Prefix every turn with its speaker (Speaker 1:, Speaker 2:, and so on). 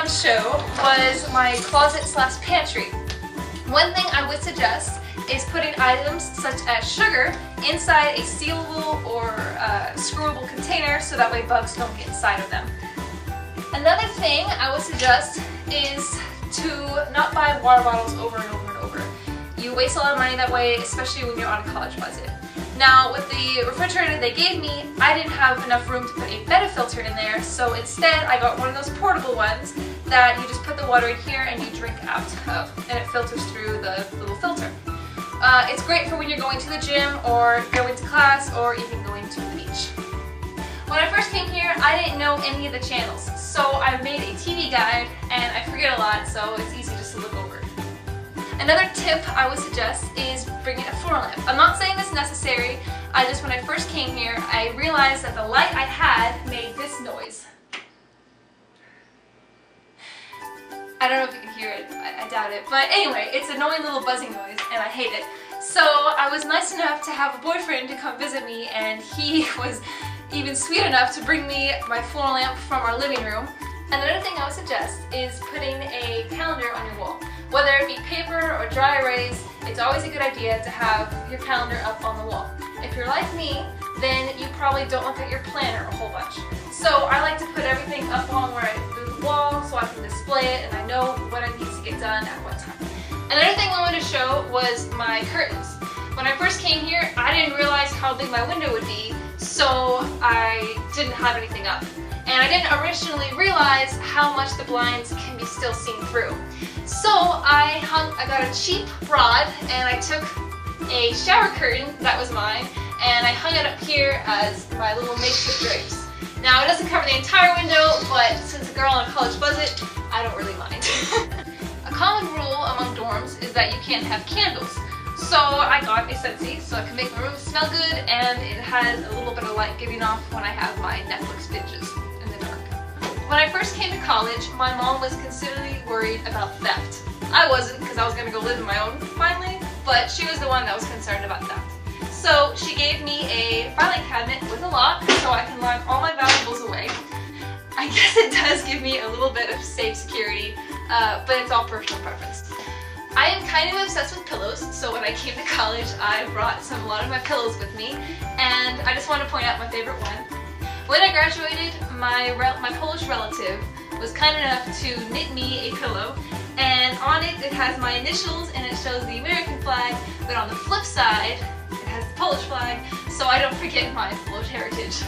Speaker 1: to show was my closet slash pantry. One thing I would suggest is putting items such as sugar inside a sealable or screwable container so that way bugs don't get inside of them. Another thing I would suggest is to not buy water bottles over and over and over. You waste a lot of money that way, especially when you're on a college budget. Now, with the refrigerator they gave me, I didn't have enough room to put a Betta filter in there, so instead I got one of those portable ones that you just put the water in here and you drink out of, and it filters through the little filter. It's great for when you're going to the gym or going to class or even going to the beach. When I first came here, I didn't know any of the channels, so I made a TV guide, and I forget a lot, so it's easy just to look over. Another tip I would suggest is bringing a floor lamp. I'm not saying this is necessary, when I first came here, I realized that the light I had made this noise. I don't know if you can hear it, I doubt it, but anyway, it's an annoying little buzzing noise, and I hate it. So I was nice enough to have a boyfriend to come visit me, and he was even sweet enough to bring me my floor lamp from our living room. Another thing I would suggest is putting a calendar on your wall. Whether it be paper or dry erase, it's always a good idea to have your calendar up on the wall. If you're like me, then you probably don't look at your planner a whole bunch. So I like to put everything up on the wall so I can display it and I know what I need to get done at what time. Another thing I wanted to show was my curtains. When I first came here, I didn't realize how big my window would be, so I didn't have anything up. And I didn't originally realize how much the blinds can be still seen through. So I got a cheap rod and I took a shower curtain that was mine and I hung it up here as my little makeshift drapes. Now it doesn't cover the entire window, but since a girl on a college budget, I don't really mind. A common rule among dorms is that you can't have candles. So I got a Scentsy so I can make my room smell good and it has a little bit of light giving off when I have my Netflix binges in the dark. When I first came to college, my mom was considerably worried about theft. I wasn't, because I was going to go live on my own finally, but she was the one that was concerned about theft. So she gave me a filing cabinet with a lock so I can lock all my valuables away. I guess it does give me a little bit of safe security, but it's all personal preference. I am kind of obsessed with pillows, so when I came to college I brought a lot of my pillows with me, and I just want to point out my favorite one. When I graduated, my Polish relative was kind enough to knit me a pillow, and on it has my initials and it shows the American flag, but on the flip side it has the Polish flag, so I don't forget my Polish heritage.